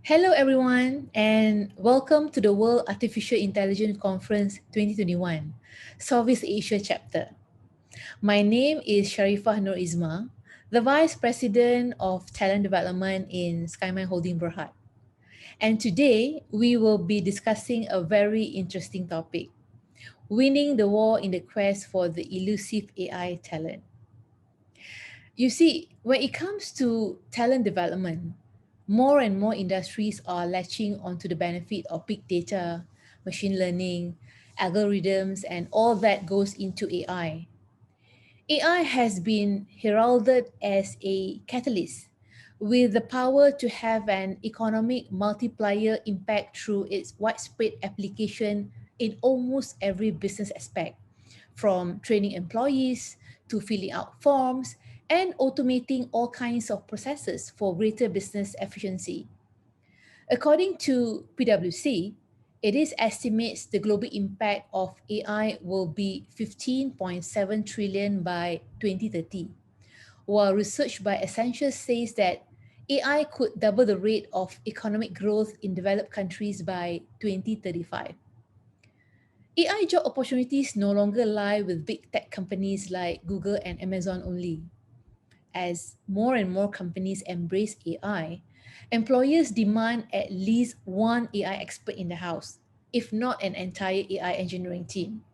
Hello, everyone, and welcome to the World Artificial Intelligence Conference 2021, Southeast Asia chapter. My name is Sharifah Nur Izma, the Vice President of Talent Development in Skyline Holding Berhad. And today, we will be discussing a very interesting topic, winning the war in the quest for the elusive AI talent. You see, when it comes to talent development, more and more industries are latching onto the benefit of big data, machine learning, algorithms, and all that goes into AI. AI has been heralded as a catalyst with the power to have an economic multiplier impact through its widespread application in almost every business aspect, from training employees to filling out forms and automating all kinds of processes for greater business efficiency. According to PwC, it is estimates the global impact of AI will be 15.7 trillion by 2030, while research by Accenture says that AI could double the rate of economic growth in developed countries by 2035. AI job opportunities no longer lie with big tech companies like Google and Amazon only. As more and more companies embrace AI, employers demand at least one AI expert in the house, if not an entire AI engineering team.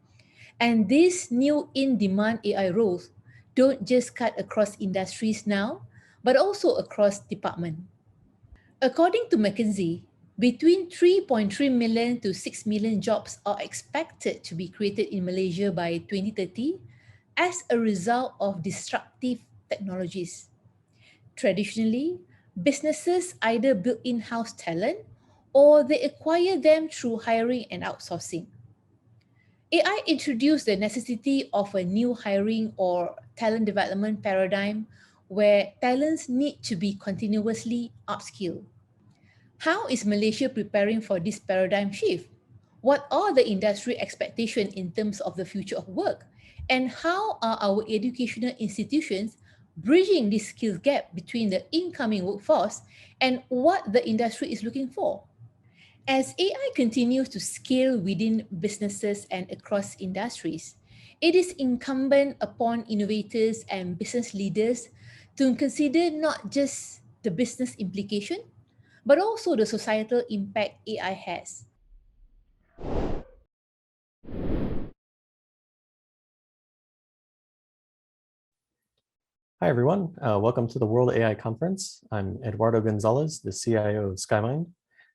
And these new in demand AI roles don't just cut across industries now, but also across departments. According to McKinsey, between 3.3 million to 6 million jobs are expected to be created in Malaysia by 2030 as a result of disruptive technologies. Traditionally, businesses either build in-house talent or they acquire them through hiring and outsourcing. AI introduced the necessity of a new hiring or talent development paradigm where talents need to be continuously upskilled. How is Malaysia preparing for this paradigm shift? What are the industry expectations in terms of the future of work? And how are our educational institutions bridging this skills gap between the incoming workforce and what the industry is looking for? As AI continues to scale within businesses and across industries, it is incumbent upon innovators and business leaders to consider not just the business implication, but also the societal impact AI has. Hi, everyone. Welcome to the World AI Conference. I'm Eduardo Gonzalez, the CIO of Skyline,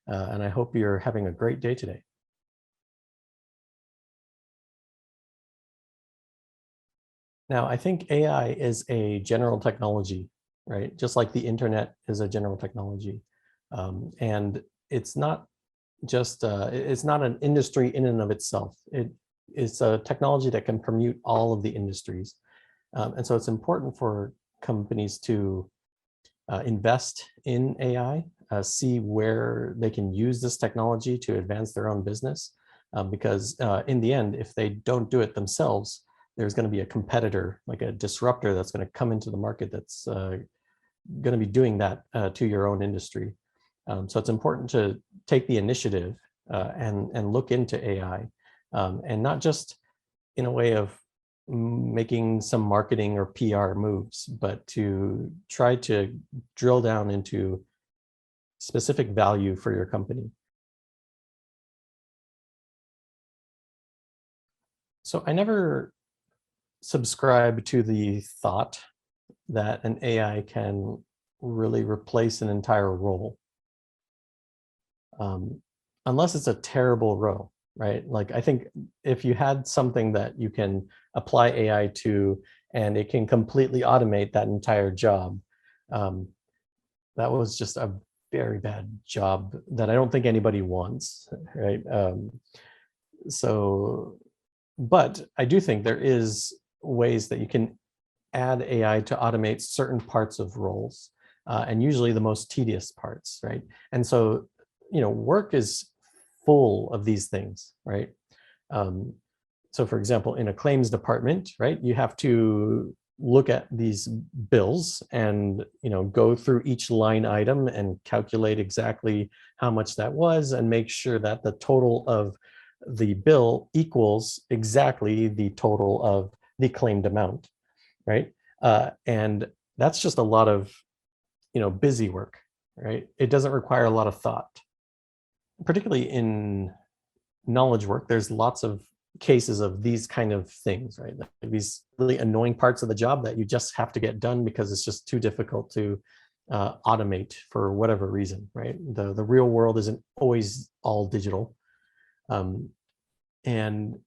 and I hope you're having a great day today. Now, I think AI is a general technology, right? Just like the internet is a general technology. And it's not just, it's not an industry in and of itself. It's a technology that can permeate all of the industries. And so it's important for companies to invest in AI, see where they can use this technology to advance their own business. Because in the end, if they don't do it themselves, there's going to be a competitor, like a disruptor that's going to come into the market that's going to be doing that to your own industry. So it's important to take the initiative and look into AI, and not just in a way of making some marketing or PR moves, but to try to drill down into specific value for your company. So I never subscribe to the thought that an AI can really replace an entire role, unless it's a terrible role, right? Like, I think if you had something that you can apply AI to and it can completely automate that entire job, that was just a very bad job that I don't think anybody wants, right? But I do think there is ways that you can add AI to automate certain parts of roles, and usually the most tedious parts, right? And so, work is full of these things, right? So for example, in a claims department, right, you have to look at these bills and go through each line item and calculate exactly how much that was and make sure that the total of the bill equals exactly the total of the claimed amount, right? And that's just a lot of busy work, right? It doesn't require a lot of thought. Particularly in knowledge work, there's lots of cases of these kind of things, right? Like these really annoying parts of the job that you just have to get done because it's just too difficult to automate for whatever reason, right? The real world isn't always all digital. And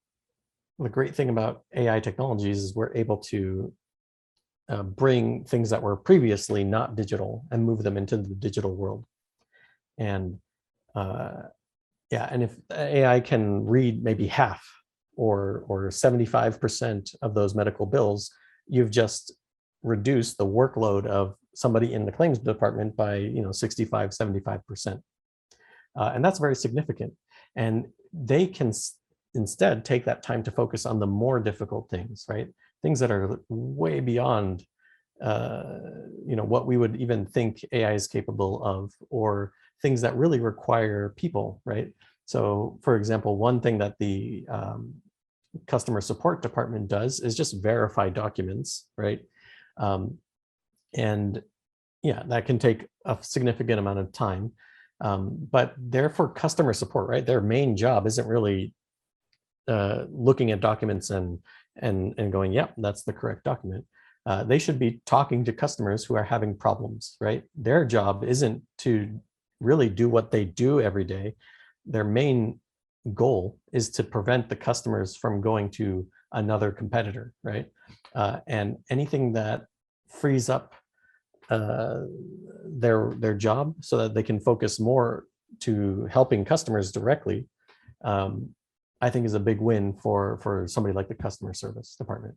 the great thing about AI technologies is we're able to bring things that were previously not digital and move them into the digital world. And yeah, and if AI can read maybe half or 75% of those medical bills, you've just reduced the workload of somebody in the claims department by 65, 75%. And that's very significant. And they can instead take that time to focus on the more difficult things, right? Things that are way beyond what we would even think AI is capable of, or things that really require people, right? So for example, one thing that the customer support department does is just verify documents, right? And yeah, that can take a significant amount of time. But they're for customer support, right? Their main job isn't really looking at documents and going, yep, that's the correct document. They should be talking to customers who are having problems, right? Their job isn't to really do what they do every day. Their main goal is to prevent the customers from going to another competitor, right? And anything that frees up their job so that they can focus more to helping customers directly, I think is a big win for somebody like the customer service department.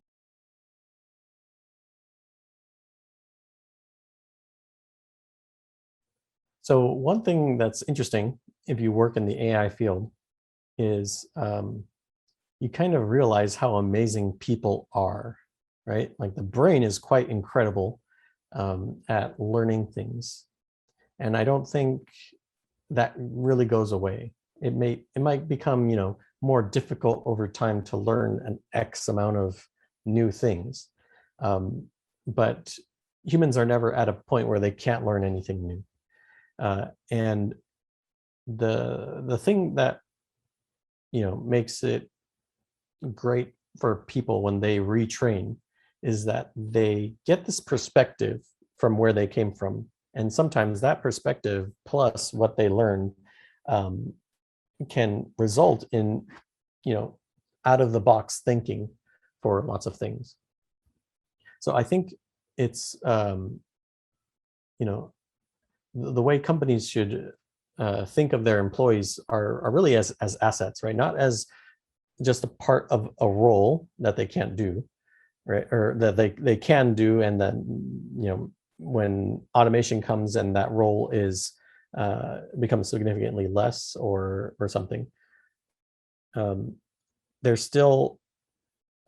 So one thing that's interesting if you work in the AI field is you kind of realize how amazing people are, right? Like the brain is quite incredible at learning things. And I don't think that really goes away. It might become, more difficult over time to learn an X amount of new things. But humans are never at a point where they can't learn anything new. And the thing that makes it great for people when they retrain is that they get this perspective from where they came from, and sometimes that perspective plus what they learned can result in out of the box thinking for lots of things. So I think it's the way companies should think of their employees are really as assets, right? Not as just a part of a role that they can't do, right? Or that they can do, and then when automation comes and that role is becomes significantly less or something, there's still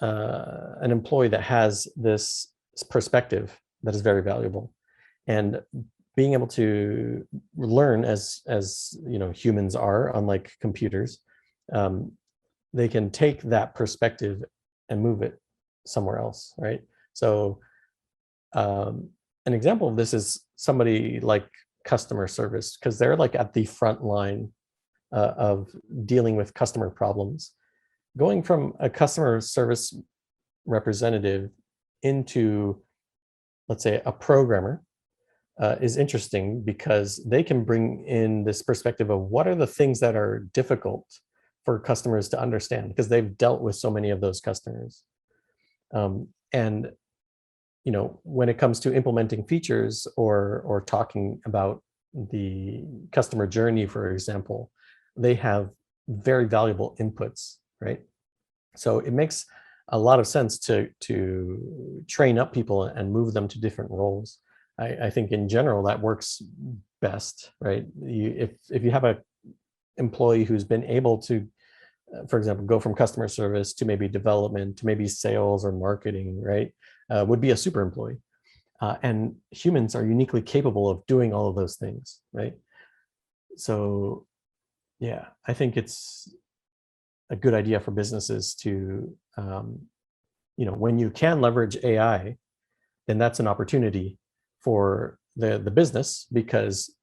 an employee that has this perspective that is very valuable. And being able to learn as humans are, unlike computers, they can take that perspective and move it somewhere else, right? So an example of this is somebody like customer service, because they're like at the front line of dealing with customer problems. Going from a customer service representative into, let's say, a programmer is interesting because they can bring in this perspective of what are the things that are difficult for customers to understand, because they've dealt with so many of those customers. And when it comes to implementing features or talking about the customer journey, for example, they have very valuable inputs, right? So it makes a lot of sense to train up people and move them to different roles. I think in general that works best, right? If you have a employee who's been able to, for example, go from customer service to maybe development to maybe sales or marketing, right? would be a super employee. And humans are uniquely capable of doing all of those things, right? So yeah, I think it's a good idea for businesses to, when you can leverage AI, then that's an opportunity for the business, because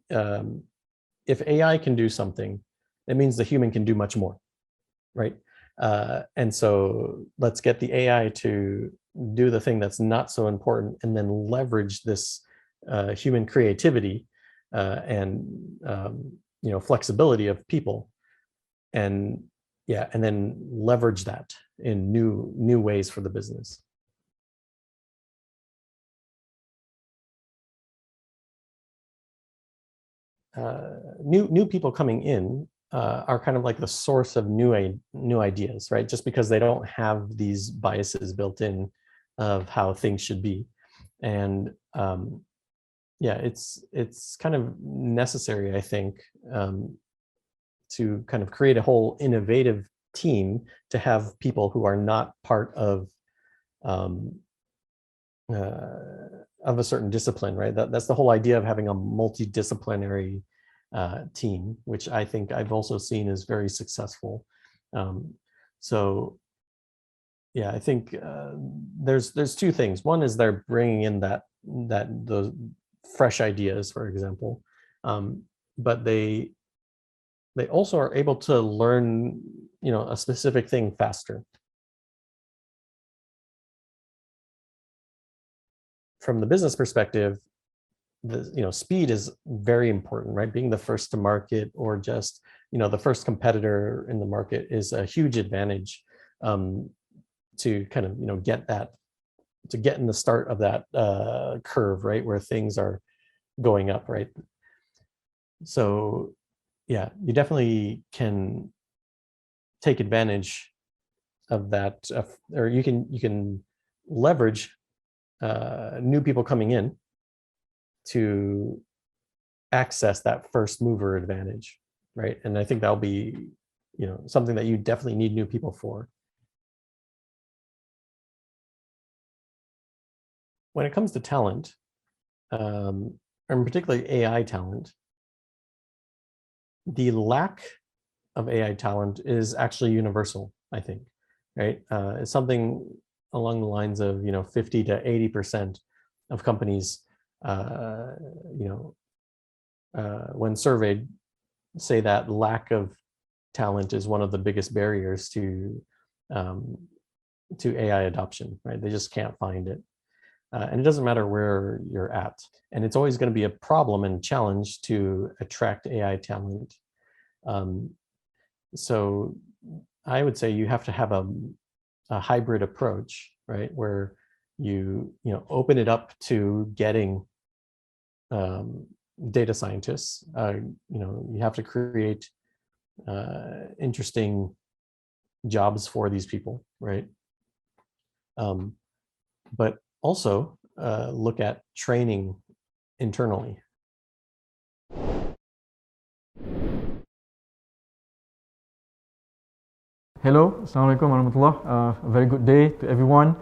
if AI can do something, it means the human can do much more, right? And so let's get the AI to do the thing that's not so important, and then leverage this human creativity and flexibility of people, and then leverage that in new ways for the business. New people coming in are kind of like the source of new ideas, right? Just because they don't have these biases built in of how things should be. And it's kind of necessary, I think, to kind of create a whole innovative team, to have people who are not part of a certain discipline, right? That's the whole idea of having a multidisciplinary team, which I think I've also seen is very successful. So yeah, I think there's two things. One is they're bringing in those fresh ideas, for example, but they also are able to learn, a specific thing faster. From the business perspective, speed is very important, right? Being the first to market, or just, the first competitor in the market, is a huge advantage to kind of, get in the start of that curve, right? Where things are going up, right? So yeah, you definitely can take advantage of that, or you can leverage new people coming in to access that first mover advantage, right? And I think that'll be, something that you definitely need new people for. When it comes to talent, and particularly AI talent, the lack of AI talent is actually universal, I think, right? It's something along the lines of 50 to 80% of companies when surveyed, say that lack of talent is one of the biggest barriers to AI adoption, right? They just can't find it. And it doesn't matter where you're at. And it's always going to be a problem and challenge to attract AI talent. So I would say you have to have a hybrid approach, right? Where you open it up to getting data scientists. You have to create interesting jobs for these people, right? But also look at training internally. Hello, Assalamualaikum warahmatullah. A very good day to everyone.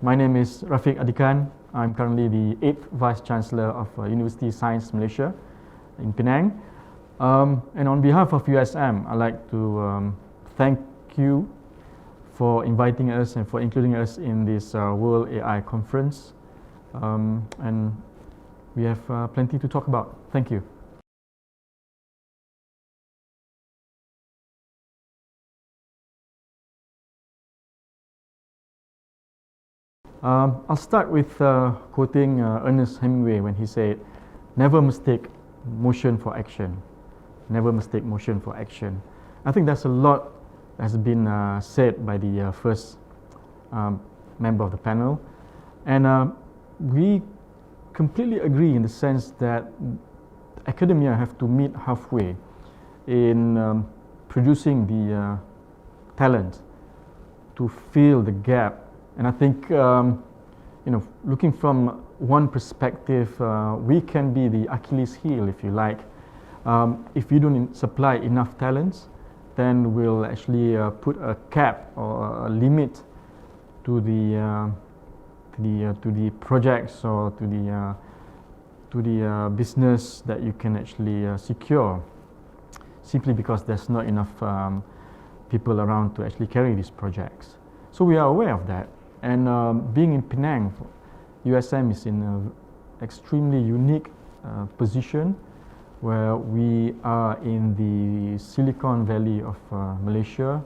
My name is Rafiq Adikan. I'm currently the 8th Vice Chancellor of University Science Malaysia in Penang. And on behalf of USM, I'd like to thank you for inviting us and for including us in this World AI Conference. And we have plenty to talk about. Thank you. I'll start with quoting Ernest Hemingway when he said, "Never mistake motion for action. Never mistake motion for action." I think that's a lot that's been said by the first member of the panel. And we completely agree in the sense that academia have to meet halfway in producing the talent to fill the gap. And I think, looking from one perspective, we can be the Achilles heel, if you like. If we don't supply enough talents, then we'll actually put a cap or a limit to the to the projects or to the business that you can actually secure, simply because there's not enough people around to actually carry these projects. So we are aware of that, and being in Penang, USM is in an extremely unique position where we are in the Silicon Valley of Malaysia.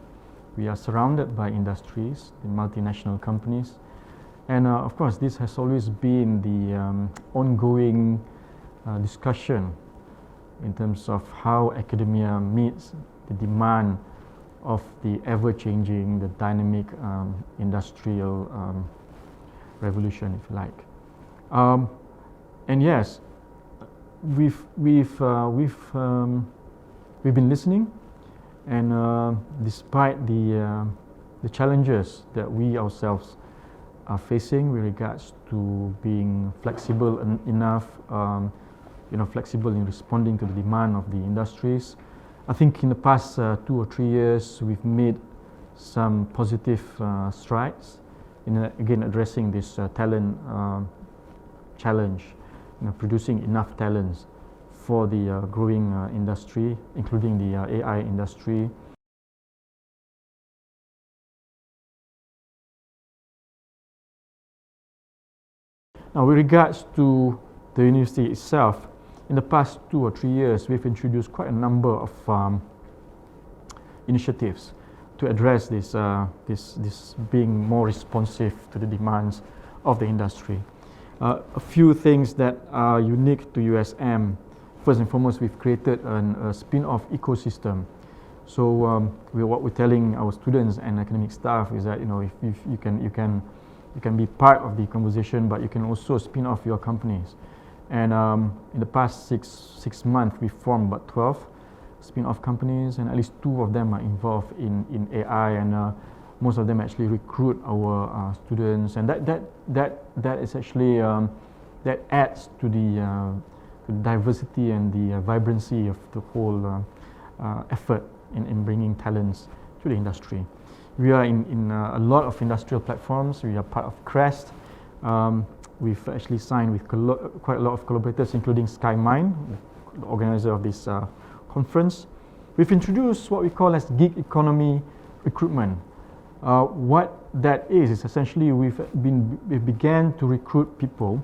We are surrounded by industries, the multinational companies, and of course this has always been the ongoing discussion in terms of how academia meets the demand of the ever-changing, the dynamic industrial revolution, if you like. And yes, we've been listening, and despite the challenges that we ourselves are facing with regards to being flexible enough, flexible in responding to the demand of the industries, I think in the past 2 or 3 years we've made some positive strides in again addressing this talent challenge, producing enough talents for the growing industry, including the AI industry. Now, with regards to the university itself, in the past 2 or 3 years, we've introduced quite a number of initiatives to address this being more responsive to the demands of the industry. A few things that are unique to USM. First and foremost, we've created a spin-off ecosystem. So what we're telling our students and academic staff is that if you can be part of the conversation, but you can also spin off your companies. And in the past six months, we've formed about 12 spin-off companies, and at least 2 of them are involved in AI, and most of them actually recruit our students, and that is actually that adds to the diversity and the vibrancy of the whole effort in bringing talents to the industry. We are in a lot of industrial platforms. We are part of CREST. We've actually signed with quite a lot of collaborators, including SkyMind, the organizer of this conference. We've introduced what we call as gig economy recruitment. What that is essentially we began to recruit people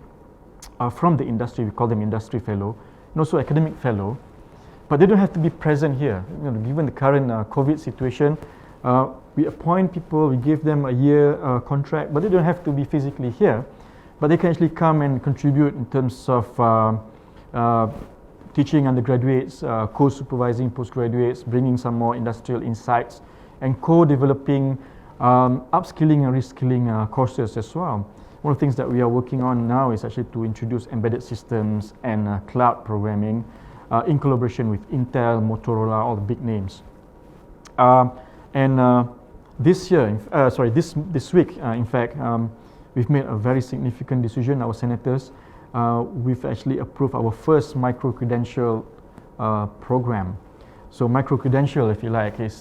from the industry. We call them industry fellow, and also academic fellow, but they don't have to be present here. Given the current COVID situation, we appoint people, we give them a year contract, but they don't have to be physically here. But they can actually come and contribute in terms of teaching undergraduates, co-supervising postgraduates, bringing some more industrial insights, and co-developing upskilling and reskilling courses as well. One of the things that we are working on now is actually to introduce embedded systems and cloud programming in collaboration with Intel, Motorola, all the big names. This week, in fact, we've made a very significant decision. Our senators, we've actually approved our first micro-credential program. So micro-credential, if you like, is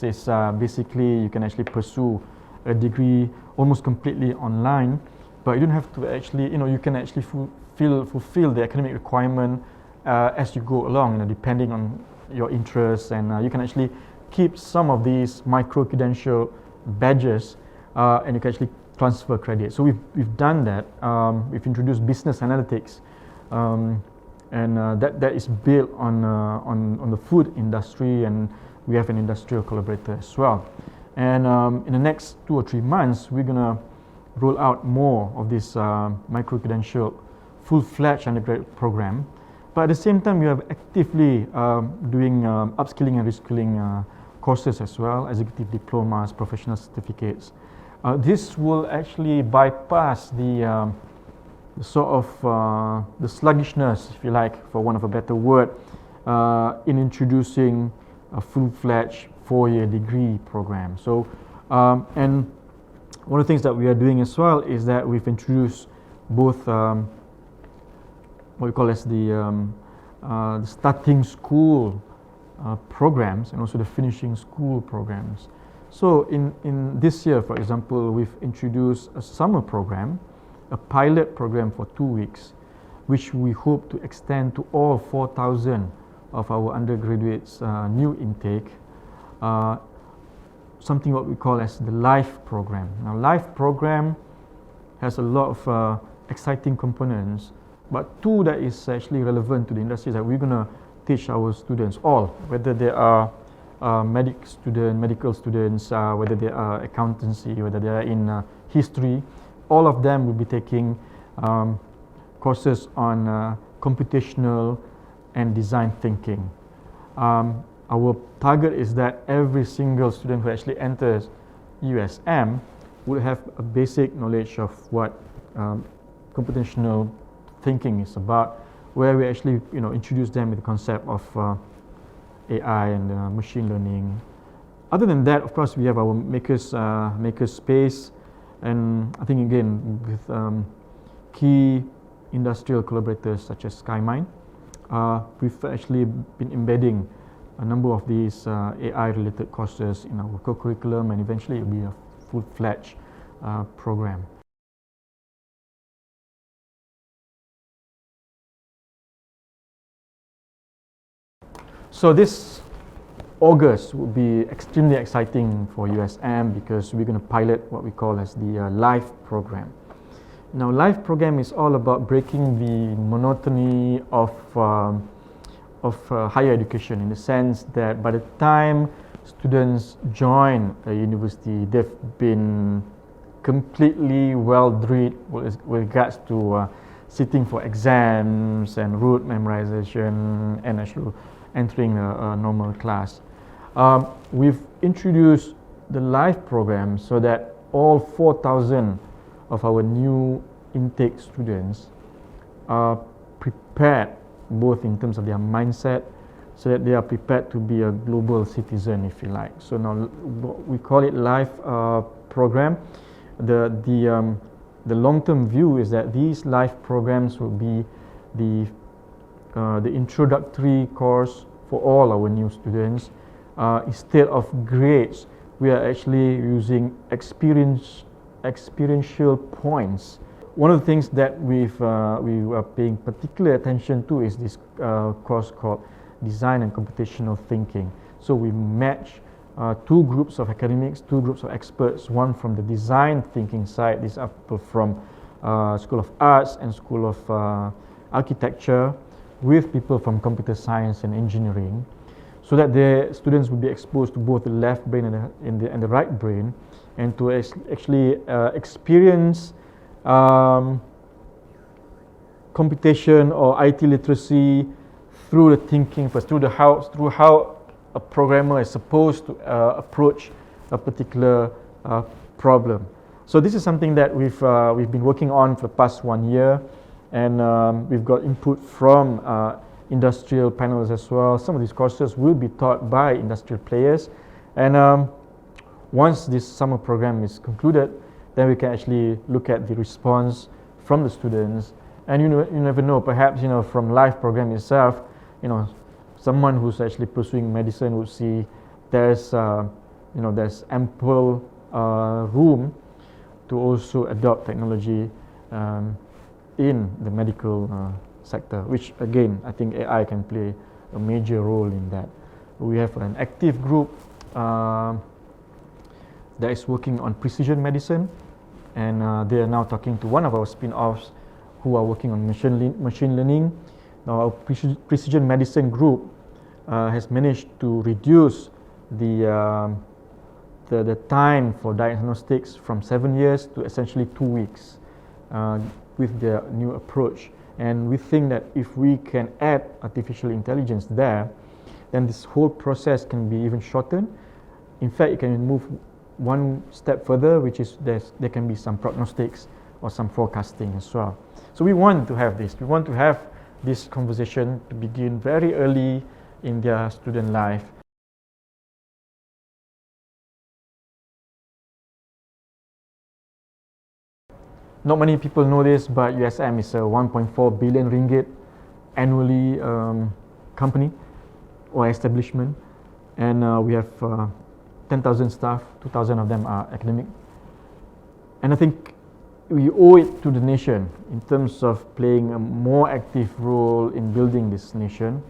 basically you can actually pursue a degree almost completely online, but you don't have to actually, you can actually fulfill the academic requirement as you go along, depending on your interests, and you can actually keep some of these micro-credential badges, and you can actually transfer credit. So we've done that. We've introduced business analytics, and that is built on the food industry, and we have an industrial collaborator as well. And in the next 2 or 3 months, we're gonna roll out more of this micro-credential full-fledged undergraduate program. But at the same time, we are actively doing upskilling and reskilling courses as well, executive diplomas, professional certificates. This will actually bypass the sort of the sluggishness, if you like, for want of a better word, in introducing a full-fledged 4-year degree program. So, and one of the things that we are doing as well is that we've introduced both what we call as the starting school programs and also the finishing school programs. So in this year, for example, we've introduced a summer program a pilot program for 2 weeks, which we hope to extend to all 4,000 of our undergraduates' new intake, something what we call as the LIFE program. Now, LIFE program has a lot of exciting components, but two that is actually relevant to the industry is that we're going to teach our students all, whether they are medical students, whether they are accountancy, whether they are in history, all of them will be taking courses on computational and design thinking. Our target is that every single student who actually enters USM will have a basic knowledge of what computational thinking is about, where we actually introduce them with the concept of AI and machine learning. Other than that, of course, we have our maker space, and I think again with key industrial collaborators such as SkyMine, we've actually been embedding a number of these AI-related courses in our co-curriculum, and eventually it will be a full-fledged program. So this August will be extremely exciting for USM because we're going to pilot what we call as the LIFE program. Now, LIFE program is all about breaking the monotony of higher education, in the sense that by the time students join a university, they've been completely well-drilled with regards to sitting for exams and rote memorization and actually entering a normal class. We've introduced the LIFE program so that all 4,000 of our new intake students are prepared, both in terms of their mindset, so that they are prepared to be a global citizen, if you like. So now we call it LIFE program. The long-term view is that these LIFE programs will be the introductory course for all our new students. Instead of grades, we are actually using experiential points. One of the things that we are paying particular attention to is this course called Design and Computational Thinking. So we match two groups of academics, two groups of experts, one from the design thinking side, these are people from School of Arts and School of Architecture, with people from computer science and engineering, so that the students will be exposed to both the left brain and the right brain, and to actually experience computation or IT literacy through the thinking first, through how a programmer is supposed to approach a particular problem. So this is something that we've been working on for the past 1 year, and we've got input from industrial panels as well. Some of these courses will be taught by industrial players, and once this summer program is concluded, then we can actually look at the response from the students. And you never know, perhaps from LIFE program itself, someone who's actually pursuing medicine would see there's ample room to also adopt technology in the medical sector, which again I think AI can play a major role in that. We have an active group that is working on precision medicine, and they are now talking to one of our spin-offs who are working on machine learning. Now, our precision medicine group has managed to reduce the time for diagnostics from 7 years to essentially 2 weeks with their new approach. And we think that if we can add artificial intelligence there, then this whole process can be even shortened. In fact, it can move one step further, which is there can be some prognostics or some forecasting as well. So we want to have this. We want to have this conversation to begin very early in their student life. Not many people know this, but USM is a 1.4 billion ringgit annually company or establishment, and we have 10,000 staff, 2,000 of them are academic. And I think we owe it to the nation in terms of playing a more active role in building this nation.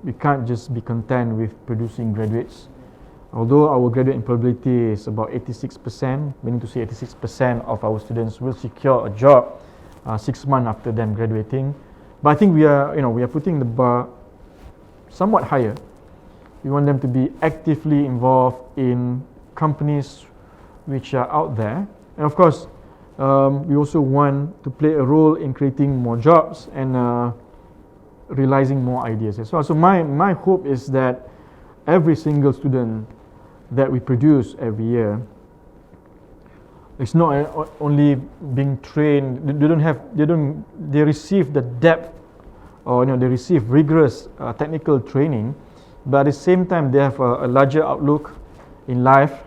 We can't just be content with producing graduates. Although our graduate employability is about 86%, meaning to say 86% of our students will secure a job 6 months after them graduating. But I think we are putting the bar somewhat higher. We want them to be actively involved in companies which are out there. And of course, we also want to play a role in creating more jobs and realizing more ideas as well. So my hope is that every single student that we produce every year, it's not only being trained. They receive the depth, or they receive rigorous technical training, but at the same time they have a larger outlook in life,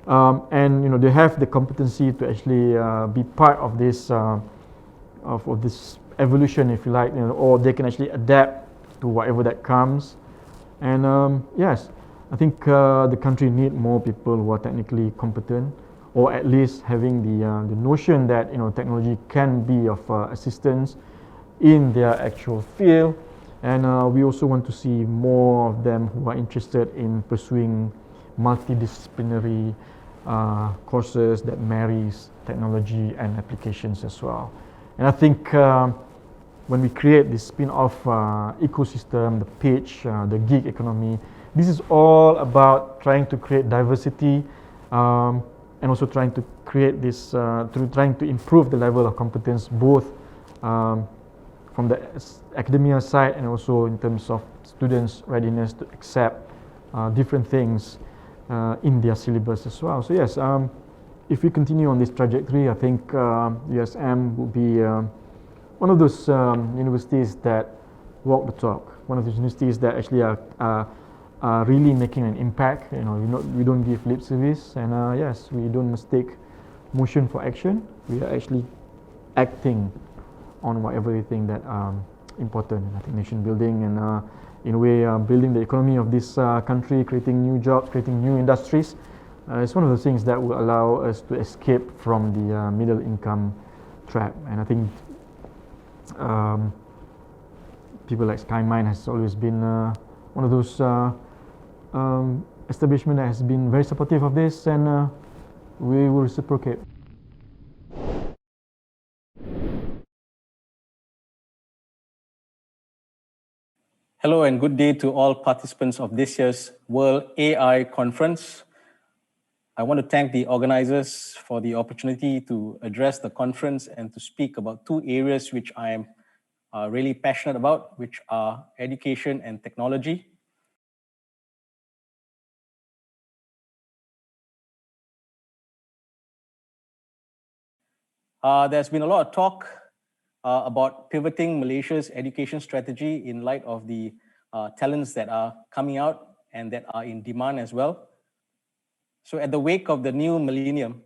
and they have the competency to actually be part of this of this evolution, if you like, or they can actually adapt to whatever that comes. And yes, I think the country need more people who are technically competent, or at least having the notion that technology can be of assistance in their actual field. And we also want to see more of them who are interested in pursuing multidisciplinary courses that marries technology and applications as well. And I think when we create this spin-off ecosystem, the pitch, the gig economy, this is all about trying to create diversity and also trying to create this, trying to improve the level of competence both from the academia side and also in terms of students' readiness to accept different things in their syllabus as well. So yes, if we continue on this trajectory, I think USM will be one of those universities that walk the talk, one of those universities that actually are really making an impact. We don't give lip service, and yes, we don't mistake motion for action. We are actually acting on whatever we think that important. I think nation building and in a way building the economy of this country, creating new jobs, creating new industries. It's one of the things that will allow us to escape from the middle income trap. And I think people like SkyMine has always been one of those establishment that has been very supportive of this, and we will reciprocate. Hello and good day to all participants of this year's World AI Conference. I want to thank the organizers for the opportunity to address the conference and to speak about two areas which I am really passionate about, which are education and technology. There's been a lot of talk about pivoting Malaysia's education strategy in light of the talents that are coming out and that are in demand as well. So at the wake of the new millennium,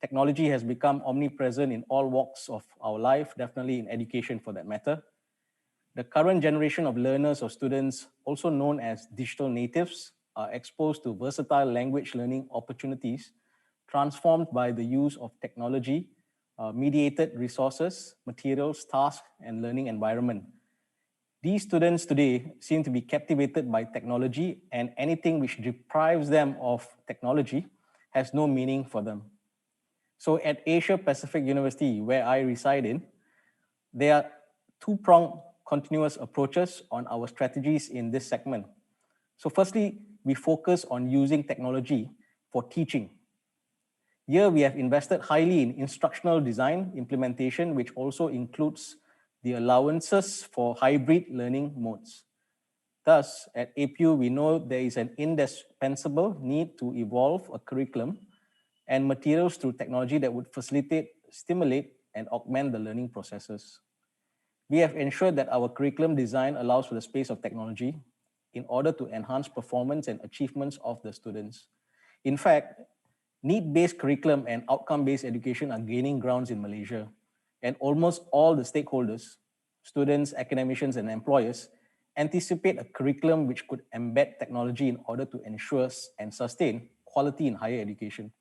technology has become omnipresent in all walks of our life, definitely in education for that matter. The current generation of learners or students, also known as digital natives, are exposed to versatile language learning opportunities transformed by the use of technology, mediated resources, materials, tasks, and learning environment. These students today seem to be captivated by technology, and anything which deprives them of technology has no meaning for them. So at Asia Pacific University, where I reside in, there are two-pronged continuous approaches on our strategies in this segment. So firstly, we focus on using technology for teaching. Here we have invested highly in instructional design implementation, which also includes the allowances for hybrid learning modes. Thus, at APU, we know there is an indispensable need to evolve a curriculum and materials through technology that would facilitate, stimulate, and augment the learning processes. We have ensured that our curriculum design allows for the space of technology in order to enhance performance and achievements of the students. In fact, need-based curriculum and outcome-based education are gaining grounds in Malaysia, and almost all the stakeholders, students, academicians, and employers, anticipate a curriculum which could embed technology in order to ensure and sustain quality in higher education.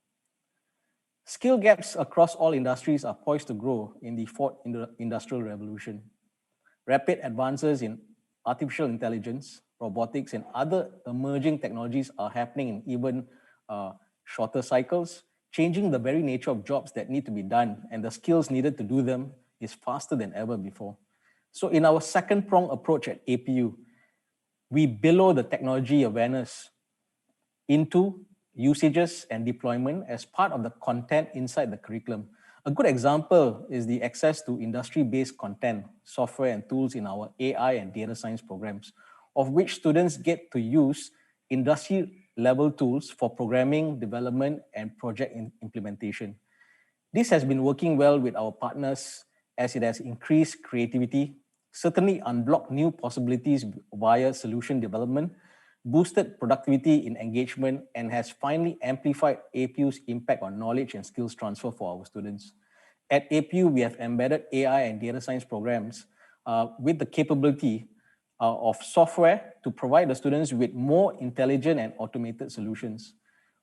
Skill gaps across all industries are poised to grow in the fourth industrial revolution. Rapid advances in artificial intelligence, robotics, and other emerging technologies are happening in even shorter cycles, changing the very nature of jobs that need to be done, and the skills needed to do them is faster than ever before. So in our second prong approach at APU, we below the technology awareness into usages and deployment as part of the content inside the curriculum. A good example is the access to industry-based content, software and tools in our AI and data science programs, of which students get to use industry-level tools for programming, development, and project implementation. This has been working well with our partners as it has increased creativity, certainly unblocked new possibilities via solution development, boosted productivity in engagement, and has finally amplified APU's impact on knowledge and skills transfer for our students. At APU, we have embedded AI and data science programs with the capability of software to provide the students with more intelligent and automated solutions.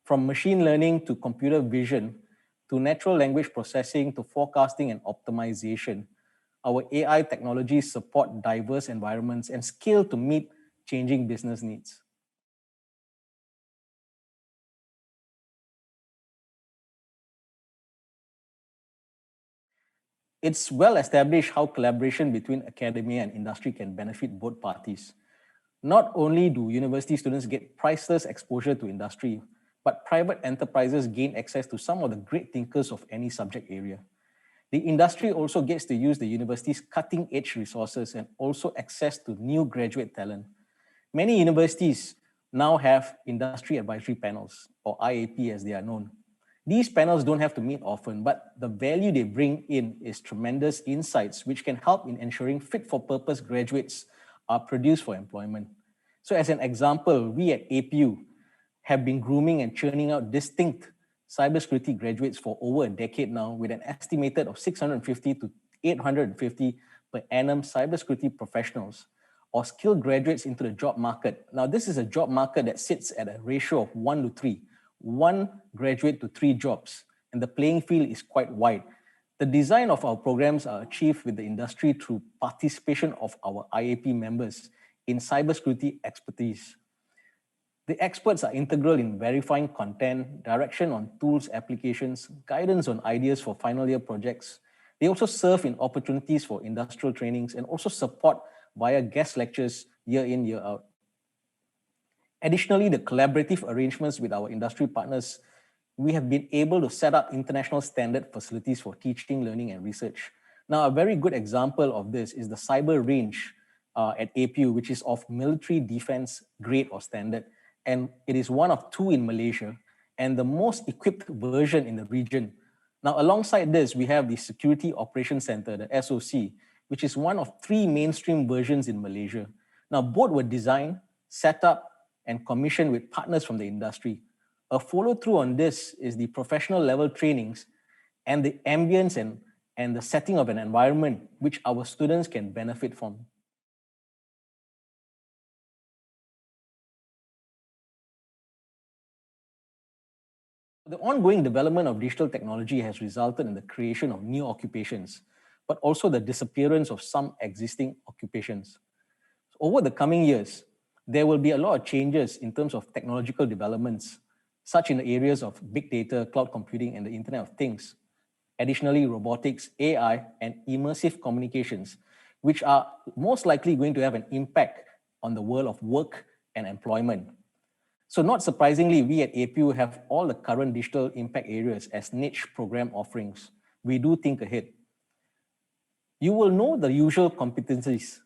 From machine learning to computer vision, to natural language processing, to forecasting and optimization, our AI technologies support diverse environments and scale to meet changing business needs. It's well established how collaboration between academia and industry can benefit both parties. Not only do university students get priceless exposure to industry, but private enterprises gain access to some of the great thinkers of any subject area. The industry also gets to use the university's cutting-edge resources and also access to new graduate talent. Many universities now have industry advisory panels, or IAP as they are known. These panels don't have to meet often, but the value they bring in is tremendous insights which can help in ensuring fit-for-purpose graduates are produced for employment. So as an example, we at APU have been grooming and churning out distinct cybersecurity graduates for over a decade now, with an estimated of 650 to 850 per annum cybersecurity professionals or skilled graduates into the job market. Now, this is a job market that sits at a ratio of 1 to 3, 1 graduate to 3 jobs, and the playing field is quite wide. The design of our programs are achieved with the industry through participation of our IAP members in cybersecurity expertise. The experts are integral in verifying content, direction on tools, applications, guidance on ideas for final year projects. They also serve in opportunities for industrial trainings and also support via guest lectures year in, year out. Additionally, the collaborative arrangements with our industry partners, we have been able to set up international standard facilities for teaching, learning, and research. Now, a very good example of this is the cyber range at APU, which is of military defense grade or standard. And it is one of 2 in Malaysia and the most equipped version in the region. Now, alongside this, we have the Security Operations Center, the SOC, which is one of 3 mainstream versions in Malaysia. Now, both were designed, set up, and commissioned with partners from the industry. A follow-through on this is the professional level trainings and the ambience and the setting of an environment which our students can benefit from. The ongoing development of digital technology has resulted in the creation of new occupations, but also the disappearance of some existing occupations. Over the coming years, there will be a lot of changes in terms of technological developments, such in the areas of big data, cloud computing, and the Internet of Things. Additionally, robotics, AI, and immersive communications, which are most likely going to have an impact on the world of work and employment. So not surprisingly, we at APU have all the current digital impact areas as niche program offerings. We do think ahead. You will know the usual competencies.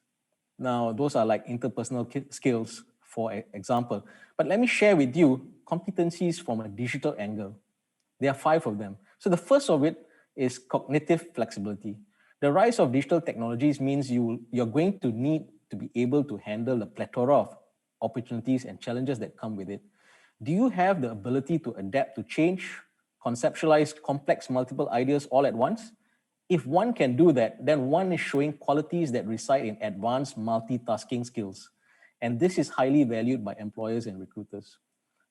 Now, those are like interpersonal skills, for example. But let me share with you competencies from a digital angle. There are 5 of them. So the first of it is cognitive flexibility. The rise of digital technologies means you're going to need to be able to handle the plethora of opportunities and challenges that come with it. Do you have the ability to adapt to change, conceptualize complex multiple ideas all at once? If one can do that, then one is showing qualities that reside in advanced multitasking skills. And this is highly valued by employers and recruiters.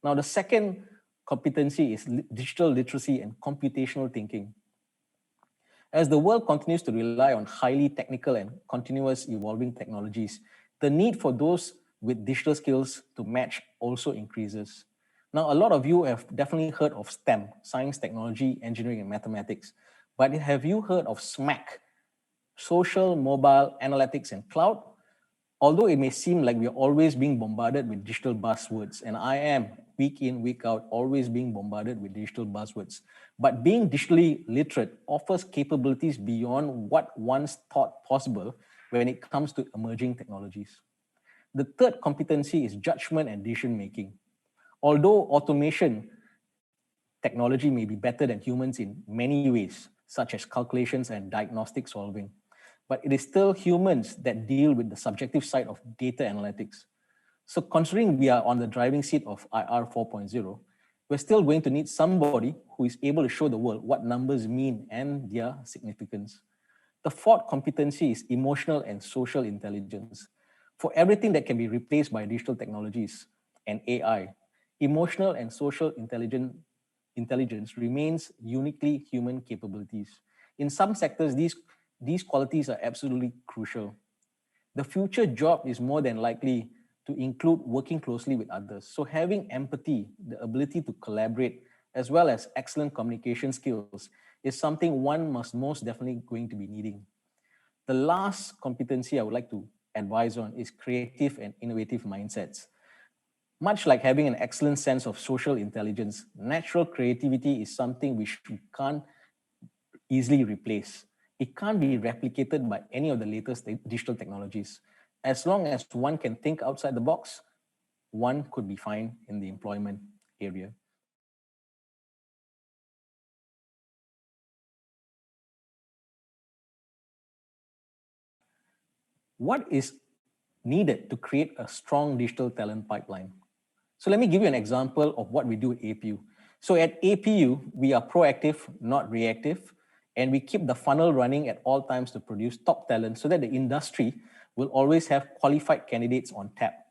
Now, the second competency is digital literacy and computational thinking. As the world continues to rely on highly technical and continuous evolving technologies, the need for those with digital skills to match also increases. Now, a lot of you have definitely heard of STEM, science, technology, engineering, and mathematics. But have you heard of SMAC, social, mobile, analytics, and cloud? Although it may seem like we're always being bombarded with digital buzzwords, and I am week in, week out, always being bombarded with digital buzzwords, but being digitally literate offers capabilities beyond what once thought possible when it comes to emerging technologies. The third competency is judgment and decision making. Although automation technology may be better than humans in many ways, such as calculations and diagnostic solving, but it is still humans that deal with the subjective side of data analytics. So considering we are on the driving seat of IR 4.0, we're still going to need somebody who is able to show the world what numbers mean and their significance. The fourth competency is emotional and social intelligence. For everything that can be replaced by digital technologies and AI, emotional and social intelligence remains uniquely human capabilities. In some sectors, these qualities are absolutely crucial. The future job is more than likely to include working closely with others. So having empathy, the ability to collaborate, as well as excellent communication skills is something one must most definitely going to be needing. The last competency I would like to advise on is creative and innovative mindsets. Much like having an excellent sense of social intelligence, natural creativity is something which we can't easily replace. It can't be replicated by any of the latest digital technologies. As long as one can think outside the box, one could be fine in the employment area. What is needed to create a strong digital talent pipeline? So let me give you an example of what we do at APU. So at APU, we are proactive, not reactive, and we keep the funnel running at all times to produce top talent so that the industry will always have qualified candidates on tap.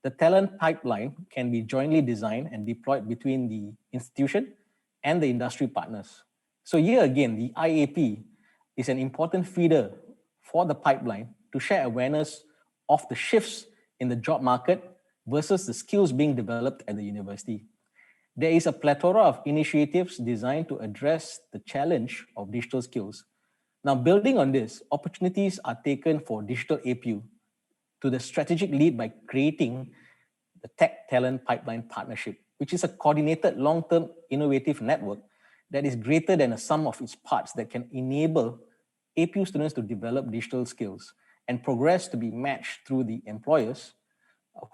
The talent pipeline can be jointly designed and deployed between the institution and the industry partners. So here again, the IAP is an important feeder for the pipeline to share awareness of the shifts in the job market versus the skills being developed at the university. There is a plethora of initiatives designed to address the challenge of digital skills. Now, building on this, opportunities are taken for digital APU to the strategic lead by creating the Tech Talent Pipeline Partnership, which is a coordinated long-term innovative network that is greater than a sum of its parts that can enable APU students to develop digital skills and progress to be matched through the employers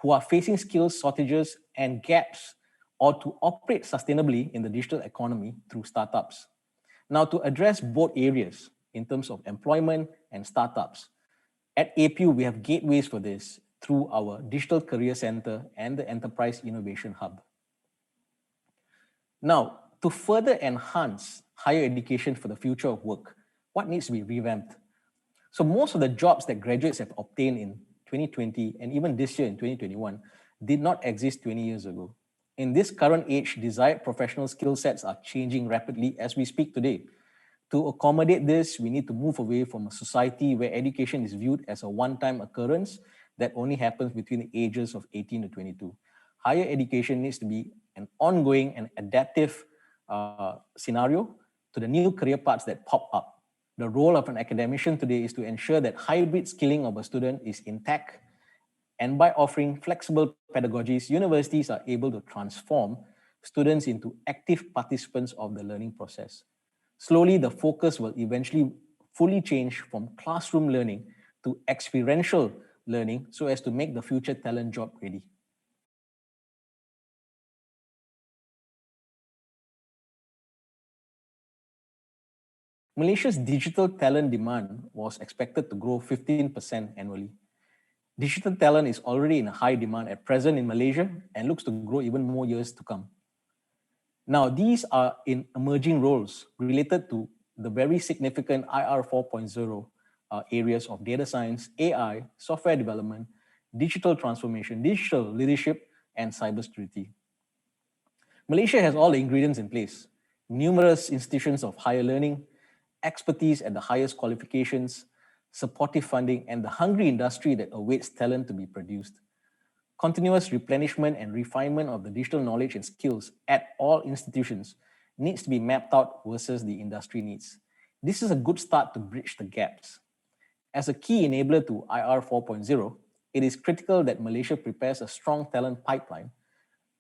who are facing skills shortages and gaps, or to operate sustainably in the digital economy through startups. Now, to address both areas in terms of employment and startups, at APU, we have gateways for this through our Digital Career Center and the Enterprise Innovation Hub. Now, to further enhance higher education for the future of work, what needs to be revamped? So most of the jobs that graduates have obtained in 2020 and even this year in 2021 did not exist 20 years ago. In this current age, desired professional skill sets are changing rapidly as we speak today. To accommodate this, we need to move away from a society where education is viewed as a one-time occurrence that only happens between the ages of 18 to 22. Higher education needs to be an ongoing and adaptive scenario to the new career paths that pop up. The role of an academician today is to ensure that hybrid skilling of a student is intact, and by offering flexible pedagogies, universities are able to transform students into active participants of the learning process. Slowly, the focus will eventually fully change from classroom learning to experiential learning so as to make the future talent job ready. Malaysia's digital talent demand was expected to grow 15% annually. Digital talent is already in high demand at present in Malaysia and looks to grow even more years to come. Now, these are in emerging roles related to the very significant IR 4.0 areas of data science, AI, software development, digital transformation, digital leadership, and cybersecurity. Malaysia has all the ingredients in place. Numerous institutions of higher learning, expertise at the highest qualifications, supportive funding, and the hungry industry that awaits talent to be produced. Continuous replenishment and refinement of the digital knowledge and skills at all institutions needs to be mapped out versus the industry needs. This is a good start to bridge the gaps. As a key enabler to IR 4.0, it is critical that Malaysia prepares a strong talent pipeline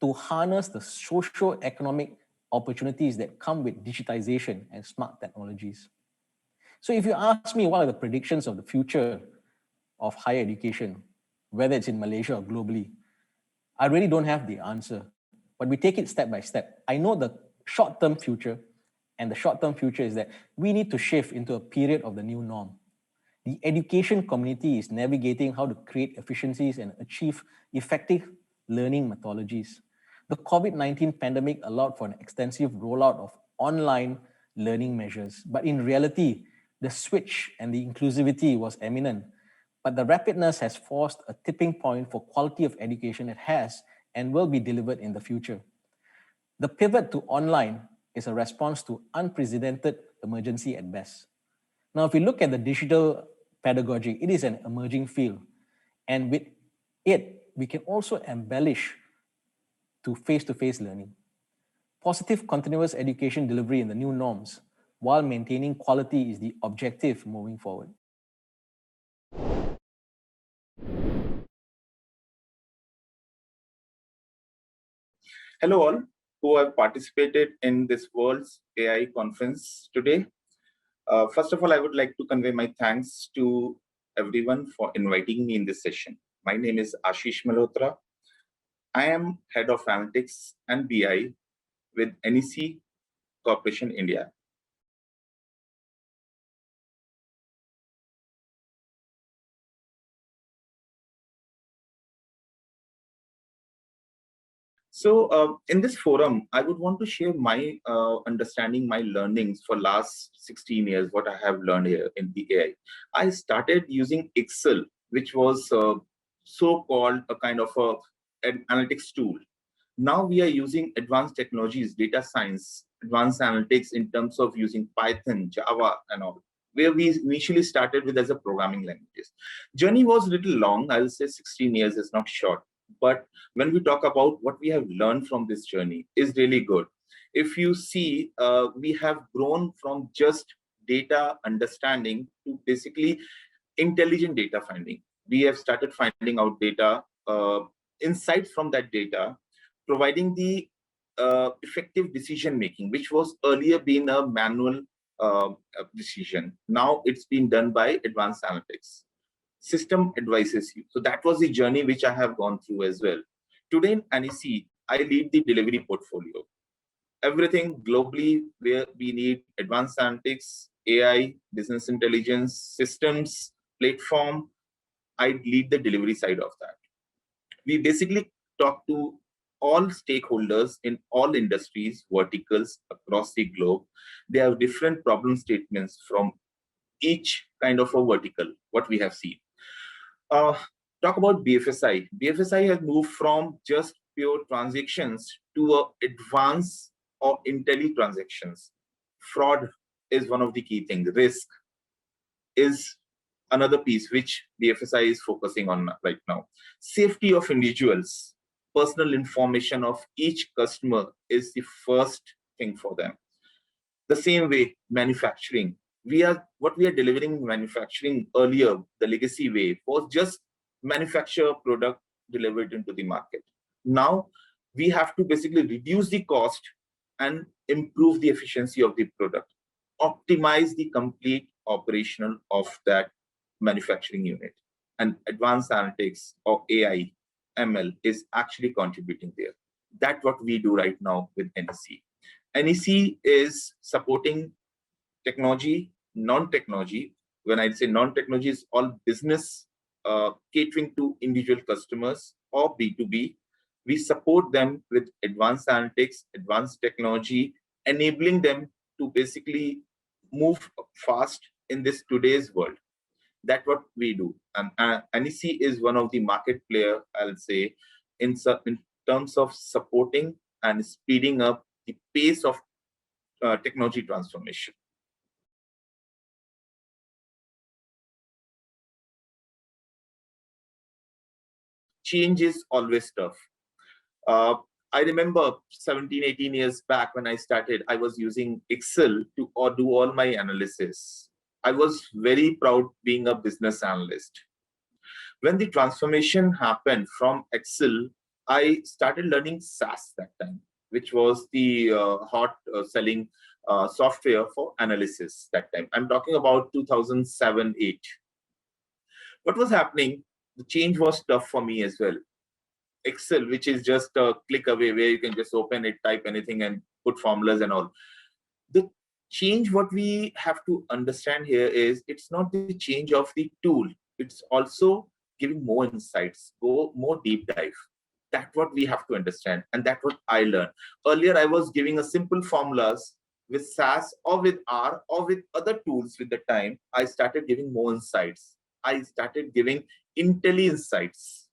to harness the socio-economic opportunities that come with digitization and smart technologies. So if you ask me what are the predictions of the future of higher education, whether it's in Malaysia or globally, I really don't have the answer, but we take it step by step. I know the short-term future, and the short-term future is that we need to shift into a period of the new norm. The education community is navigating how to create efficiencies and achieve effective learning methodologies. The COVID-19 pandemic allowed for an extensive rollout of online learning measures, but in reality, the switch and the inclusivity was eminent. But the rapidness has forced a tipping point for quality of education that has and will be delivered in the future. The pivot to online is a response to unprecedented emergency at best. Now, if we look at the digital pedagogy, it is an emerging field. And with it, we can also embellish to face-to-face learning. Positive continuous education delivery in the new norms, while maintaining quality, is the objective moving forward. Hello all who have participated in this World's AI conference today. First of all, I would like to convey my thanks to everyone for inviting me in this session. My name is Ashish Malhotra. I am Head of Analytics and BI with NEC Corporation India. So in this forum, I would want to share my understanding, my learnings for last 16 years, what I have learned here in the AI. I started using Excel, which was so-called a kind of an analytics tool. Now we are using advanced technologies, data science, advanced analytics in terms of using Python, Java, and all, where we initially started with as a programming languages. Journey was a little long. I'll say 16 years is not short. But when we talk about what we have learned from this journey is really good. If you see, we have grown from just data understanding to basically intelligent data finding. We have started finding out data, insights from that data, providing the effective decision making, which was earlier been a manual decision. Now it's been done by advanced analytics. System advises you. So that was the journey which I have gone through as well. Today in NEC, I lead the delivery portfolio. Everything globally where we need advanced analytics, AI, business intelligence, systems, platform, I lead the delivery side of that. We basically talk to all stakeholders in all industries, verticals across the globe. They have different problem statements from each kind of a vertical, what we have seen. Talk about BFSI. BFSI has moved from just pure transactions to advanced or intelli transactions. Fraud is one of the key things. Risk is another piece which BFSI is focusing on right now. Safety of individuals, personal information of each customer is the first thing for them. The same way, manufacturing. What we are delivering in manufacturing earlier, the legacy way, was just manufacture product delivered into the market. Now we have to basically reduce the cost and improve the efficiency of the product, optimize the complete operational of that manufacturing unit. And advanced analytics or AI, ML is actually contributing there. That's what we do right now with NEC. NEC is supporting technology, non-technology. When I say non-technology, is all business catering to individual customers or B2B. We support them with advanced analytics, advanced technology, enabling them to basically move fast in this today's world. That's what we do. And NEC is one of the market player, I'll say, in terms of supporting and speeding up the pace of technology transformation. Change is always tough. I remember 17, 18 years back when I started, I was using Excel to do all my analysis. I was very proud being a business analyst. When the transformation happened from Excel, I started learning SAS that time, which was the hot selling software for analysis that time. I'm talking about 2007, 8. What was happening? The change was tough for me as well. Excel, which is just a click away where you can just open it, type anything and put formulas and all. The change what we have to understand here is it's not the change of the tool. It's also giving more insights, go more deep dive. That's what we have to understand. And that's what I learned. Earlier, I was giving a simple formulas with SAS or with R or with other tools with the time. I started giving more insights. I started giving insights,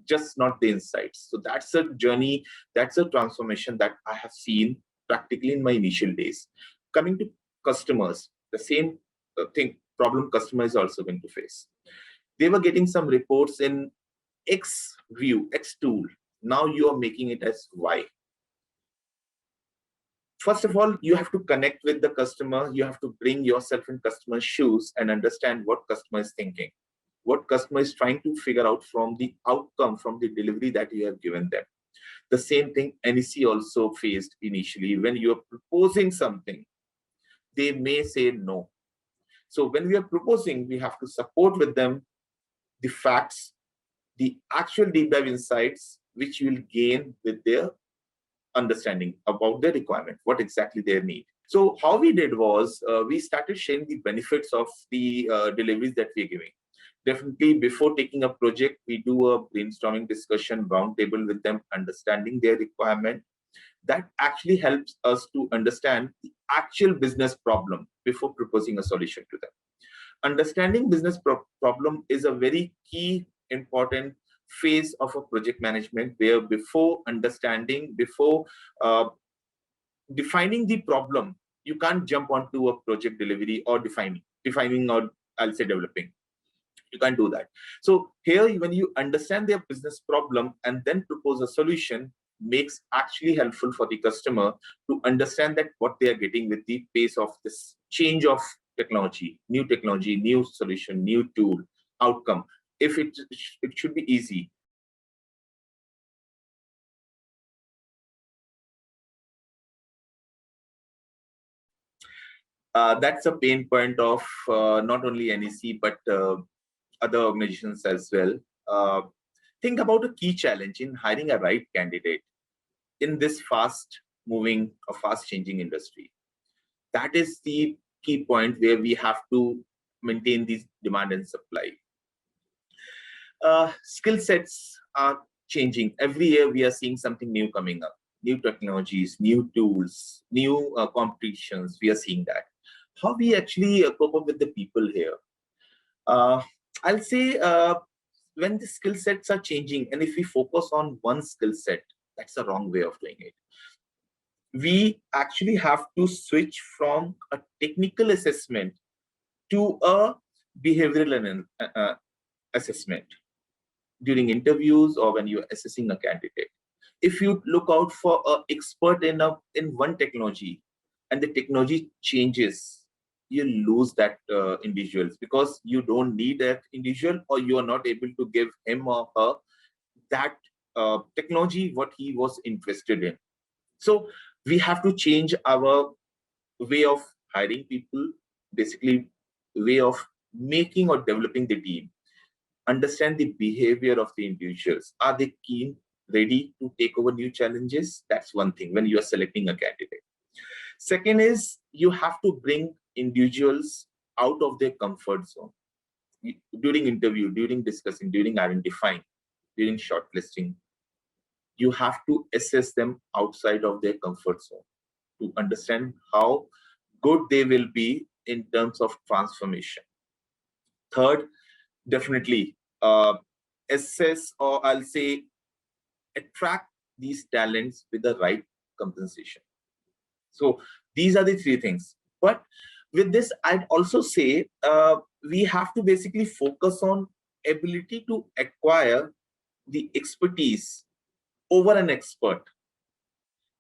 just not the insights. So that's a journey, that's a transformation that I have seen practically in my initial days. Coming to customers, the same problem customer is also going to face. They were getting some reports in X view, X tool. Now you are making it as Y. First of all, you have to connect with the customer. You have to bring yourself in customer's shoes and understand what customer is thinking, what customer is trying to figure out from the outcome, from the delivery that you have given them. The same thing NEC also faced initially. When you are proposing something, they may say no. So when we are proposing, we have to support with them the facts, the actual deep dive insights, which you will gain with their understanding about their requirement, what exactly they need. So how we did was we started sharing the benefits of the deliveries that we're giving. Definitely before taking a project, we do a brainstorming discussion roundtable with them, understanding their requirement. That actually helps us to understand the actual business problem before proposing a solution to them. Understanding business problem is a very key important phase of a project management, where before understanding, before defining the problem, you can't jump onto a project delivery or defining or I'll say developing. You can't do that. So here, when you understand their business problem and then propose a solution, makes actually helpful for the customer to understand that what they are getting with the pace of this change of technology, new solution, new tool, outcome. If it should be easy. That's a pain point of not only NEC, but other organizations as well. Think about a key challenge in hiring a right candidate in this fast moving or fast changing industry. That is the key point where we have to maintain these demand and supply. Skill sets are changing. Every year we are seeing something new coming up, new technologies, new tools, new competitions. We are seeing that. How we actually cope up with the people here? I'll say when the skill sets are changing, and if we focus on one skill set, that's the wrong way of doing it. We actually have to switch from a technical assessment to a behavioral assessment during interviews or when you're assessing a candidate. If you look out for an expert in one technology and the technology changes, you lose that individuals, because you don't need that individual, or you are not able to give him or her that technology what he was interested in. So we have to change our way of hiring people, basically way of making or developing the team. Understand the behavior of the individuals. Are they keen, ready to take over new challenges? That's one thing when you are selecting a candidate. Second is you have to bring individuals out of their comfort zone. During interview, during discussing, during identifying, during shortlisting, you have to assess them outside of their comfort zone to understand how good they will be in terms of transformation. Third, definitely assess, or I'll say attract these talents with the right compensation. So these are the three things. But with this, I'd also say we have to basically focus on ability to acquire the expertise over an expert.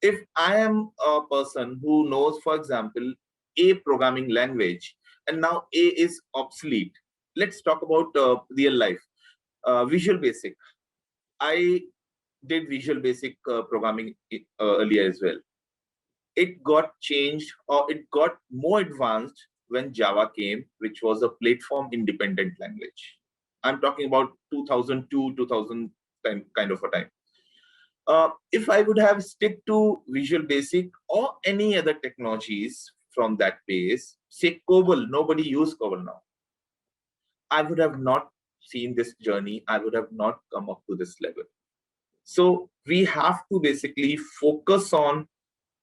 If I am a person who knows, for example, a programming language, and now A is obsolete, let's talk about real life. Visual Basic. I did Visual Basic programming earlier as well. It got changed, or it got more advanced when Java came, which was a platform independent language. I'm talking about 2002, 2000 kind of a time. If I would have stick to Visual Basic or any other technologies from that base, say COBOL, nobody use COBOL now, I would have not seen this journey. I would have not come up to this level. So we have to basically focus on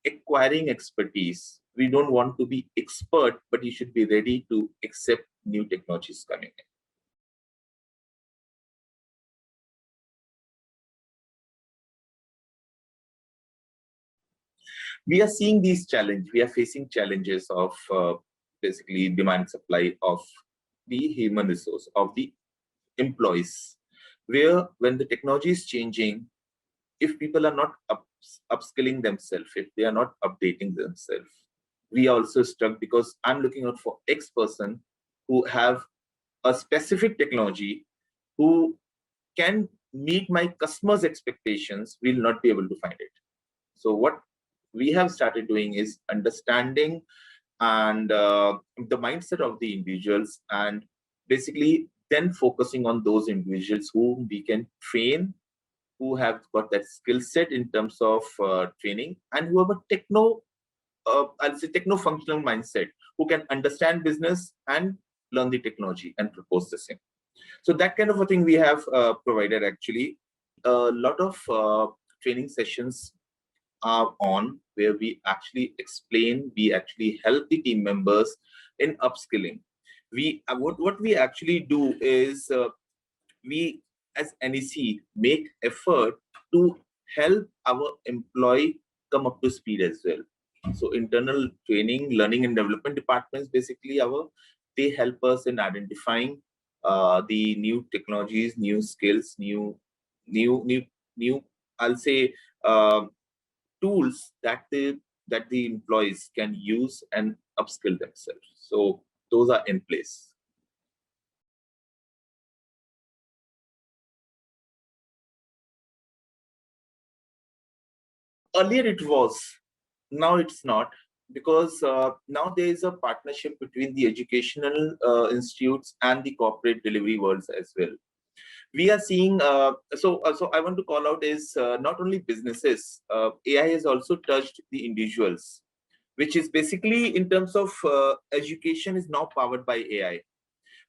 acquiring expertise. We don't want to be expert, but you should be ready to accept new technologies coming in. We are seeing these challenges. We are facing challenges of basically demand supply of the human resource, of the employees, where when the technology is changing, if people are not upskilling themselves, if they are not updating themselves, we are also stuck, because I'm looking out for X person who have a specific technology, who can meet my customers' expectations, will not be able to find it. So what we have started doing is understanding and the mindset of the individuals, and basically then focusing on those individuals whom we can train, who have got that skill set in terms of training, and who have a I'll say techno-functional mindset, who can understand business and learn the technology and propose the same. So that kind of a thing we have provided actually. A lot of training sessions are on, where we actually explain, we actually help the team members in upskilling. What we actually do is we as NEC make effort to help our employee come up to speed as well. So internal training, learning and development departments, basically they help us in identifying the new technologies, new skills, new I'll say tools that the employees can use and upskill themselves. So those are in place. Earlier it was, now it's not, because now there is a partnership between the educational institutes and the corporate delivery worlds as well. We are seeing, so I want to call out is not only businesses, AI has also touched the individuals, which is basically in terms of education is now powered by AI,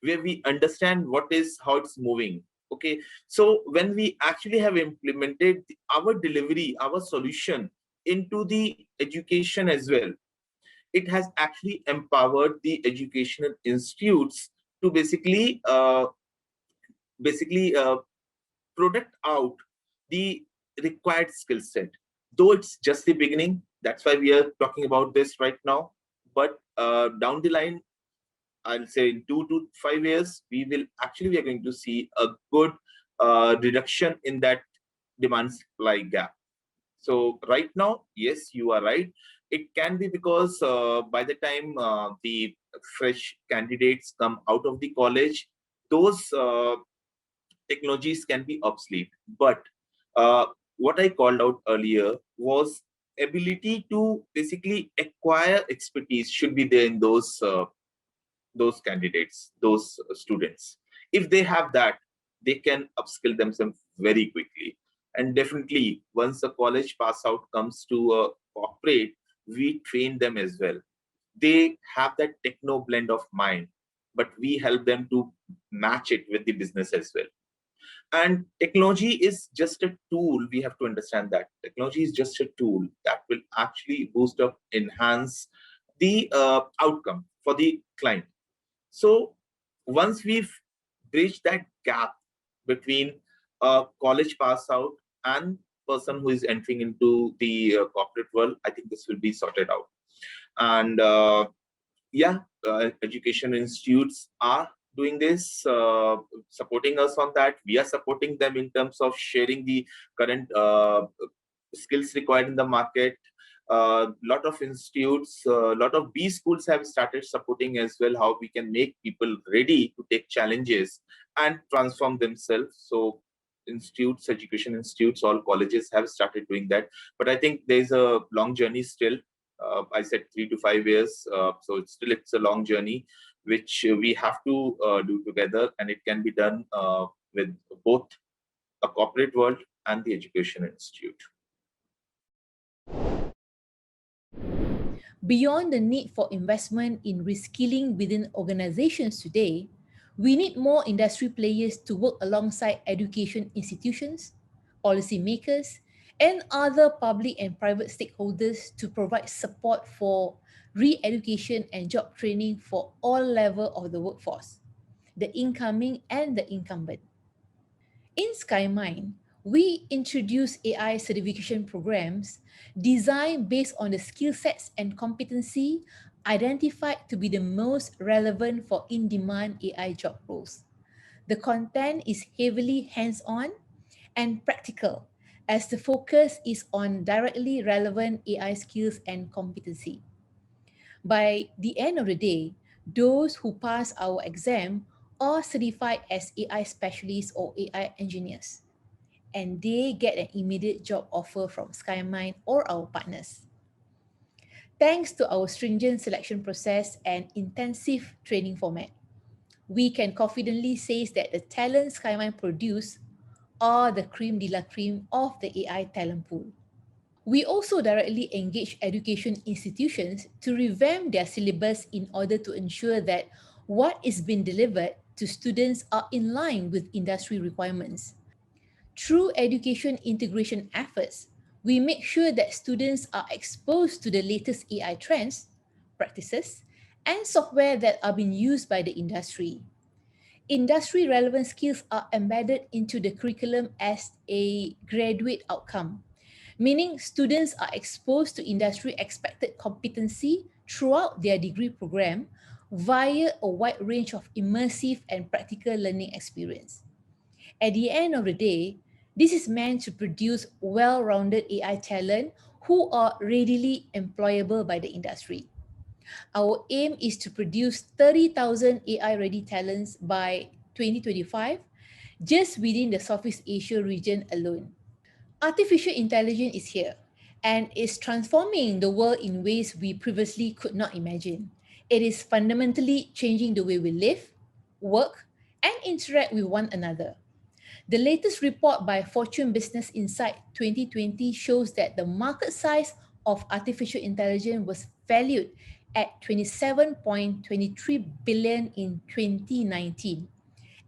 where we understand how it's moving. Okay, so when we actually have implemented our delivery, our solution into the education as well, it has actually empowered the educational institutes to basically product out the required skill set. Though it's just the beginning, that's why we are talking about this right now. But down the line, I'll say in 2 to 5 years, we are going to see a good reduction in that demand supply gap. So right now, yes, you are right. It can be because by the time the fresh candidates come out of the college, those technologies can be obsolete. But what I called out earlier was ability to basically acquire expertise should be there in those candidates, those students. If they have that, they can upskill themselves very quickly. And definitely, once a college pass out comes to a corporate, we train them as well. They have that techno blend of mind, but we help them to match it with the business as well. And technology is just a tool. We have to understand that technology is just a tool that will actually boost up, enhance the outcome for the client. So once we've bridged that gap between a college pass out and person who is entering into the corporate world, I think this will be sorted out. And education institutes are doing this, supporting us on that. We are supporting them in terms of sharing the current skills required in the market. Lot of institutes, lot of B schools have started supporting as well, how we can make people ready to take challenges and transform themselves. So institutes, education institutes, all colleges have started doing that. But I think there's a long journey still. I said 3 to 5 years. So it's a long journey, which we have to do together, and it can be done with both a corporate world and the education institute. Beyond the need for investment in reskilling within organizations today, we need more industry players to work alongside education institutions, policymakers, and other public and private stakeholders to provide support for re-education and job training for all levels of the workforce, the incoming and the incumbent. In SkyMind, we introduce AI certification programs designed based on the skill sets and competency identified to be the most relevant for in-demand AI job roles. The content is heavily hands-on and practical, as the focus is on directly relevant AI skills and competency. By the end of the day, those who pass our exam are certified as AI specialists or AI engineers, and they get an immediate job offer from SkyMind or our partners. Thanks to our stringent selection process and intensive training format, we can confidently say that the talent SkyMind produce are the cream de la cream of the AI talent pool. We also directly engage education institutions to revamp their syllabus in order to ensure that what is being delivered to students are in line with industry requirements. Through education integration efforts, we make sure that students are exposed to the latest AI trends, practices, and software that are being used by the industry. Industry relevant skills are embedded into the curriculum as a graduate outcome, meaning students are exposed to industry expected competency throughout their degree program via a wide range of immersive and practical learning experience. At the end of the day, this is meant to produce well-rounded AI talent who are readily employable by the industry. Our aim is to produce 30,000 AI-ready talents by 2025, just within the Southeast Asia region alone. Artificial intelligence is here and is transforming the world in ways we previously could not imagine. It is fundamentally changing the way we live, work, and interact with one another. The latest report by Fortune Business Insight 2020 shows that the market size of artificial intelligence was valued at 27.23 billion in 2019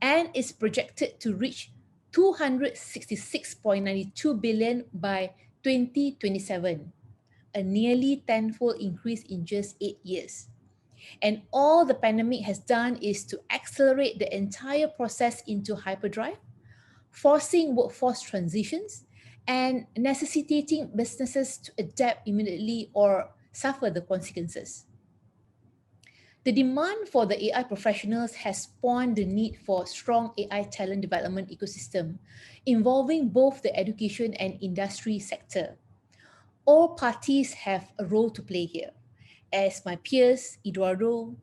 and is projected to reach 266.92 billion by 2027, a nearly tenfold increase in just 8 years. And all the pandemic has done is to accelerate the entire process into hyperdrive, forcing workforce transitions and necessitating businesses to adapt immediately or suffer the consequences. The demand for the AI professionals has spawned the need for strong AI talent development ecosystem involving both the education and industry sector. All parties have a role to play here, as my peers, Eduardo,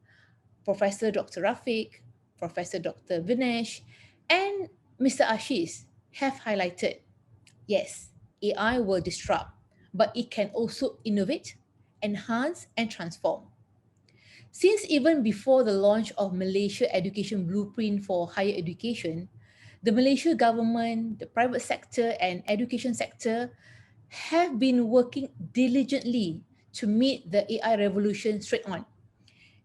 Professor Dr. Rafiq, Professor Dr. Vinesh, and Mr. Ashish have highlighted. Yes, AI will disrupt, but it can also innovate, enhance, and transform. Since even before the launch of Malaysia Education Blueprint for Higher Education, the Malaysia government, the private sector, and education sector have been working diligently to meet the AI revolution straight on,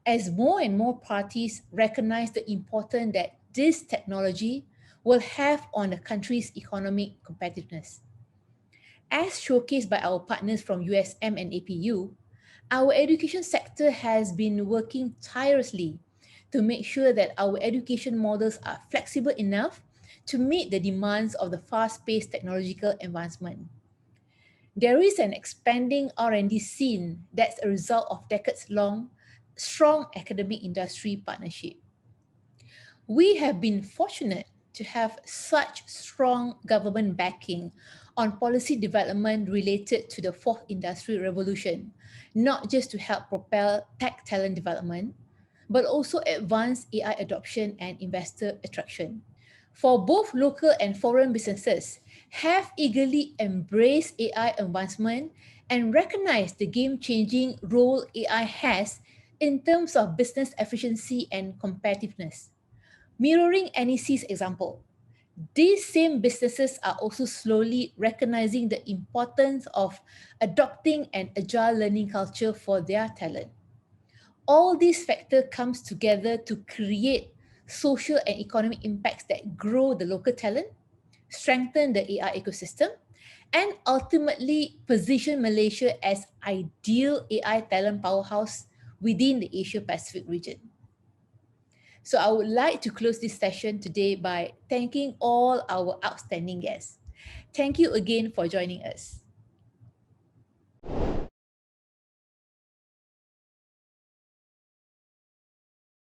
as more and more parties recognize the importance that this technology will have on the country's economic competitiveness. As showcased by our partners from USM and APU, our education sector has been working tirelessly to make sure that our education models are flexible enough to meet the demands of the fast-paced technological advancement. There is an expanding R&D scene that's a result of decades-long strong academic industry partnership. We have been fortunate to have such strong government backing on policy development related to the fourth industrial revolution, not just to help propel tech talent development, but also advance AI adoption and investor attraction. For both local and foreign businesses, have eagerly embraced AI advancement and recognized the game-changing role AI has in terms of business efficiency and competitiveness. Mirroring NEC's example, these same businesses are also slowly recognizing the importance of adopting an agile learning culture for their talent. All these factors comes together to create social and economic impacts that grow the local talent, strengthen the AI ecosystem, and ultimately position Malaysia as ideal AI talent powerhouse within the Asia Pacific region. So I would like to close this session today by thanking all our outstanding guests. Thank you again for joining us.